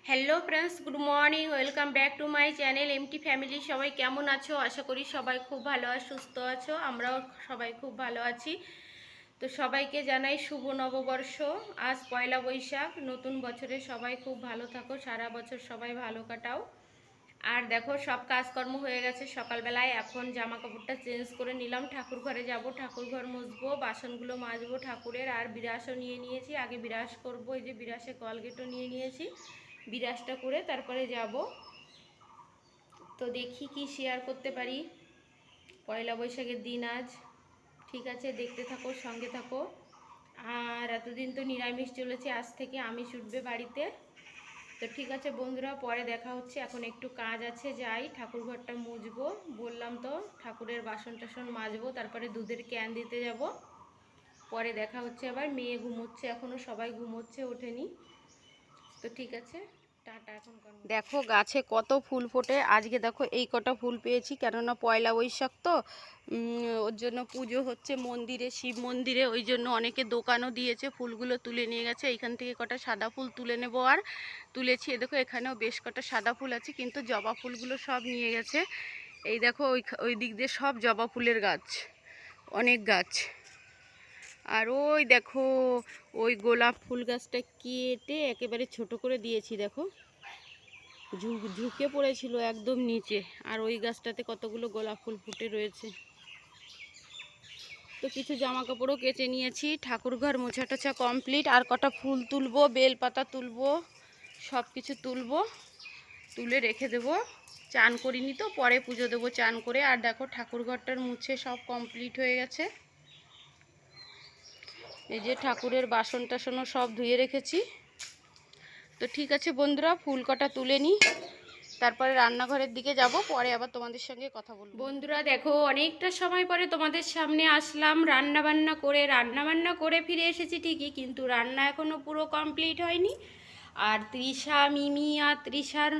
Hello friends, good morning. Welcome back to my channel MT family. সবাই কেমন আছো? আশা করি সবাই খুব ভালো আর সুস্থ আছো। আমরাও সবাই খুব ভালো আছি। তো সবাইকে জানাই শুভ নববর্ষ। আজ পয়লা বৈশাখ, নতুন বছরে সবাই খুব ভালো থাকো, সারা বছর সবাই ভালো কাটাও। আর দেখো, সব কাজকর্ম হয়ে গেছে সকালবেলায়। এখন জামা কাপড়টা চেঞ্জ করে নিলাম, ঠাকুর ঘরে যাব, ঠাকুর ঘর মুছবো, বাসনগুলো মাজবো ঠাকুরের। আর বিরাসও নিয়ে নিয়েছি, আগে বিরাস করব। এই যে বিরাসে কলগেটও নিয়ে নিয়েছি, বিরাসটা করে তারপরে যাব। তো দেখি কি শেয়ার করতে পারি পয়লা বৈশাখের দিন আজ। ঠিক আছে, দেখতে থাকো, সঙ্গে থাকো। আর এতদিন তো নিরামিষ চলেছে, আজ থেকে আমিষ উঠবে বাড়িতে। তো ঠিক আছে বন্ধুরা, পরে দেখা হচ্ছে। এখন একটু কাজ আছে, যাই ঠাকুর ঘরটা মুছবো। বললাম তো, ঠাকুরের বাসন টাসন মাজবো, তারপরে দুধের ক্যান দিতে যাব। পরে দেখা হচ্ছে। আবার মেয়ে ঘুমোচ্ছে, এখনও সবাই ঘুমোচ্ছে, ওঠেনি। তো ঠিক আছে, টাটা। এখন দেখো গাছে কত ফুল ফোটে। আজকে দেখো এই কটা ফুল পেয়েছি, কেননা পয়লা বৈশাখ তো ওর জন্য পুজো হচ্ছে মন্দিরে, শিব মন্দিরে। ওই জন্য অনেকে দোকানও দিয়েছে, ফুলগুলো তুলে নিয়ে গেছে। এইখান থেকে কটা সাদা ফুল তুলে নেবো। আর তুলেছি, দেখো এখানেও বেশ কটা সাদা ফুল আছে, কিন্তু জবা ফুলগুলো সব নিয়ে গেছে। এই দেখো ওই দিক দিয়ে সব জবা ফুলের গাছ, অনেক গাছ। আর ওই দেখো, ওই গোলাপ ফুল গাছটা কেটে একেবারে ছোট করে দিয়েছি। দেখো ঝুঁকে পড়েছিল একদম নিচে। আর ওই গাছটাতে কতগুলো গোলাপ ফুল ফুটে রয়েছে। তো কিছু জামা কাপড়ও কেচে নিয়েছি, ঠাকুর ঘর মোছা টোছা কমপ্লিট। আর কটা ফুল তুলবো, বেলপাতা তুলবো, সব কিছু তুলবো, তুলে রেখে দেবো। চান করিনি তো, পরে পুজো দেবো চান করে। আর দেখো ঠাকুর ঘরটার মুছে সব কমপ্লিট হয়ে গেছে। এই যে ঠাকুরের বাসন টাসনও সব ধুয়ে রেখেছি। তো ঠিক আছে বন্ধুরা, ফুল কটা তুলে নিই, তারপরে রান্নাঘরের দিকে যাব। পরে আবার তোমাদের সঙ্গে কথা বলবো। বন্ধুরা দেখো, অনেকটা সময় পরে তোমাদের সামনে আসলাম। রান্নাবান্না করে ফিরে এসেছি ঠিকই, কিন্তু রান্না এখনও পুরো কমপ্লিট হয়নি। আর তৃষা, মিমি আর তৃষার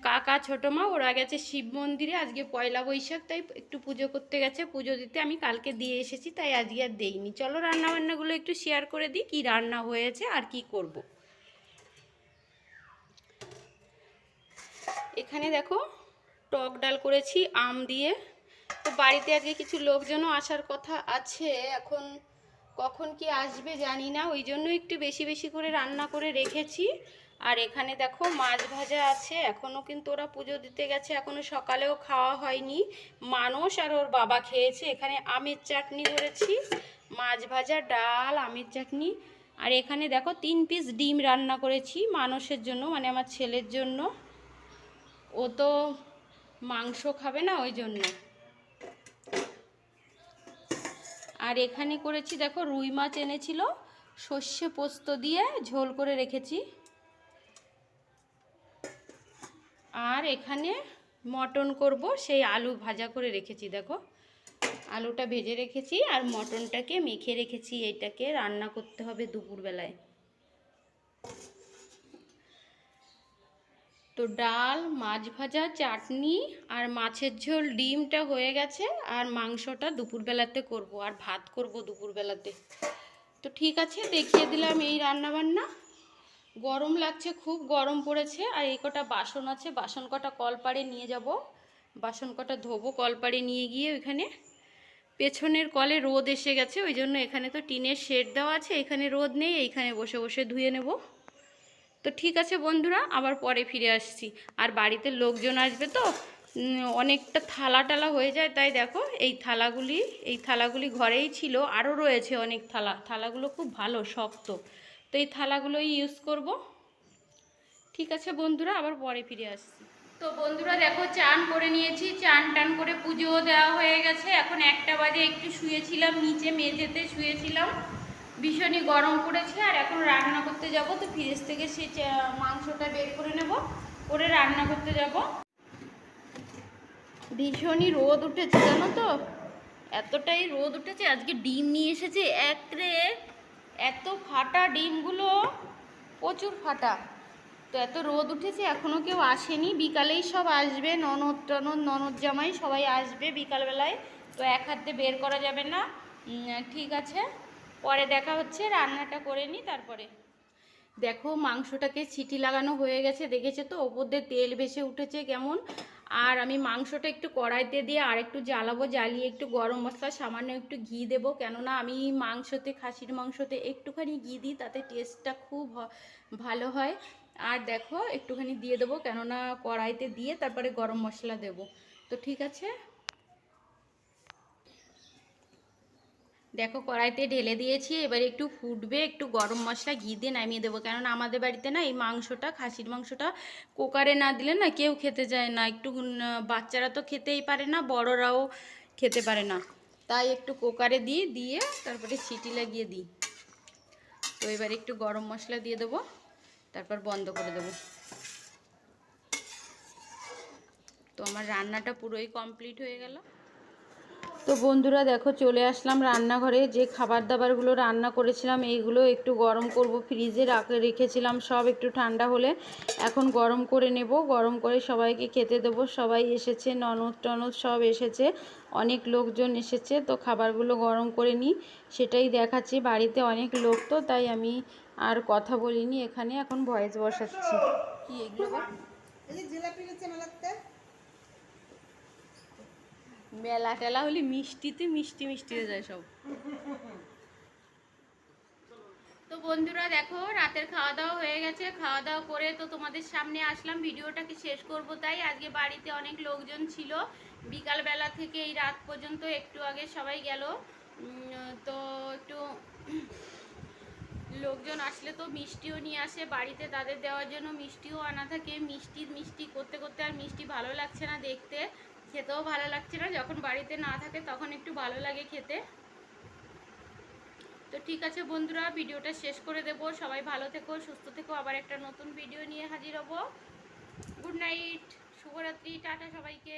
কাকা ছোটো মা, ওরা গেছে শিব মন্দিরে। আজকে পয়লা বৈশাখ, তাই একটু পুজো করতে গেছে। পুজো দিতে আমি কালকে দিয়ে এসেছি, তাই আজকে আর দেইনি। চলো রান্নাবান্নাগুলো একটু শেয়ার করে দিই, কী রান্না হয়েছে আর কি করব। এখানে দেখো টক ডাল করেছি আম দিয়ে। তো বাড়িতে আজকে কিছু লোকজনও আসার কথা আছে, এখন কখন কি আসবে জানি না, ওই জন্য একটু বেশি বেশি করে রান্না করে রেখেছি। আর এখানে দেখো মাছ ভাজা আছে, এখনও কিন্তু ওরা পুজো দিতে গেছে, এখনও সকালেও খাওয়া হয়নি। মানস আর ওর বাবা খেয়েছে। এখানে আমের চাটনি করেছি, মাছ ভাজা, ডাল, আমের চাটনি। আর এখানে দেখো 3 পিস ডিম রান্না করেছি মানসের জন্য, মানে আমার ছেলের জন্য। ও তো মাংস খাবে না, ওই জন্য। আর এখানে করেছি দেখো, রুই মাছ এনেছিল, সর্ষে পোস্ত দিয়ে ঝোল করে রেখেছি। আর এখানে মটন করব, সেই আলু ভাজা করে রেখেছি। দেখো আলুটা ভেজে রেখেছি, আর মটনটাকে মেখে রেখেছি। এইটাকে রান্না করতে হবে দুপুরবেলায়। তো ডাল, মাছ ভাজা, চাটনি আর মাছের ঝোল, ডিমটা হয়ে গেছে। আর মাংসটা দুপুরবেলাতে করব, আর ভাত করব দুপুরবেলাতে। তো ঠিক আছে, দেখিয়ে দিলাম এই রান্নাবান্না। গরম লাগছে, খুব গরম পড়েছে। আর এই কটা বাসন আছে, বাসন কটা কলপাড়ে নিয়ে যাব, বাসন কটা ধোবো। কলপাড়ে নিয়ে গিয়ে ওইখানে পেছনের কলে রোদ এসে গেছে, ওই জন্য এখানে তো টিনের শেড দেওয়া আছে, এখানে রোদ নেই, এইখানে বসে বসে ধুয়ে নেব। তো ঠিক আছে বন্ধুরা, আবার পরে ফিরে আসছি। আর বাড়িতে লোকজন আসবে তো অনেকটা থালা টালা হয়ে যায়, তাই দেখো এই থালাগুলি ঘরেই ছিল, আরও রয়েছে অনেক থালাগুলো খুব ভালো শক্ত। তো এই থালাগুলোই ইউজ করব। ঠিক আছে বন্ধুরা, আবার পরে ফিরে আসছি। তো বন্ধুরা দেখো, চান করে নিয়েছি, চান টান করে পুজোও দেওয়া হয়ে গেছে। এখন 1টা বাজে, একটু শুয়েছিলাম নিচে মেঝেতে শুয়েছিলাম, ভীষণই গরম পড়েছে। আর এখন রান্না করতে যাব। তো ফ্রিজ থেকে সেই মাংসটা বের করে নেব, করে রান্না করতে যাব। ভীষণই রোদ উঠেছে জানো তো, এতটাই রোদ উঠেছে। আজকে ডিম নিয়ে এসেছে একরে, এত ফাটা ডিমগুলো, প্রচুর ফাটা। তো এত রোদ উঠেছে, এখনও কেউ আসেনি, বিকালেই সব আসবে। ননদ জামাই সবাই আসবে বিকালবেলায়। তো এক হাতে বের করা যাবে না। ঠিক আছে, পরে দেখা হচ্ছে, রান্নাটা করে নিই তারপরে। দেখো মাংসটাকে সিটি লাগানো হয়ে গেছে, দেখেছো তো ওপর দিয়ে তেল ভেসে উঠেছে কেমন। আর আমি মাংসটা একটু কড়াইতে দিয়ে আর একটু জ্বালাবো, জ্বালিয়ে একটু গরম মশলা সামান্য একটু ঘি দেবো, কেননা আমি মাংসতে, খাসির মাংসতে একটুখানি ঘি দিই, তাতে টেস্টটা খুব ভালো হয়। আর দেখো একটুখানি দিয়ে দেবো, কেননা কড়াইতে দিয়ে তারপরে গরম মশলা দেবো। তো ঠিক আছে, দেখো কড়াইতে ঢেলে দিয়েছি, এবার একটু ফুটবে, একটু গরম মশলা ঘি দিয়ে নামিয়ে দেবো, কেননা আমাদের বাড়িতে না এই মাংসটা, খাসির মাংসটা কুকারে না দিলে না কেউ খেতে যায় না। একটু বাচ্চারা তো খেতেই পারে না, বড়রাও খেতে পারে না, তাই একটু কুকারে দিয়ে তারপরে সিটি লাগিয়ে দিই। তো এবার একটু গরম মশলা দিয়ে দেবো, তারপর বন্ধ করে দেবো। তো আমার রান্নাটা পুরোই কমপ্লিট হয়ে গেল। তো বন্ধুরা দেখো চলে আসলাম রান্নাঘরে, যে খাবার দাবারগুলো রান্না করেছিলাম এইগুলো একটু গরম করব, ফ্রিজে রেখেছিলাম সব, একটু ঠান্ডা হলে এখন গরম করে নেব, গরম করে সবাইকে খেতে দেবো। সবাই এসেছে, ননদ টনদ সব এসেছে, অনেক লোকজন এসেছে, তো খাবারগুলো গরম করে নিই সেটাই দেখাচ্ছি। বাড়িতে অনেক লোক, তো তাই আমি আর কথা বলিনি, এখানে এখন ভয়েস বসাচ্ছি। কি এগুলো মেলা টেলা হলে মিষ্টিতে মিষ্টি মিষ্টি হয়ে যায় সব। তো বন্ধুরা দেখো রাতের খাওয়া দাওয়া হয়ে গেছে, খাওয়া দাওয়া করে তো তোমাদের সামনে আসলাম, ভিডিওটাকে শেষ করব। তাই আজকে বাড়িতে অনেক লোকজন ছিল, বিকালবেলা থেকে এই রাত পর্যন্ত, একটু আগে সবাই গেল। তো একটু লোকজন আসলে তো মিষ্টিও নিয়ে আসে বাড়িতে, তাদের দেওয়ার জন্য মিষ্টিও আনা থাকে। মিষ্টি করতে করতে আর মিষ্টি ভালো লাগছে না দেখতে, খেতেও ভালো লাগছে না। যখন বাড়িতে না থাকে তখন একটু ভালো লাগে খেতে। তো ঠিক আছে বন্ধুরা, ভিডিওটা শেষ করে দেব। সবাই ভালো থেকো, সুস্থ থেকো, আবার একটা নতুন ভিডিও নিয়ে হাজির হব। গুড নাইট, শুভরাত্রি, টাটা সবাইকে।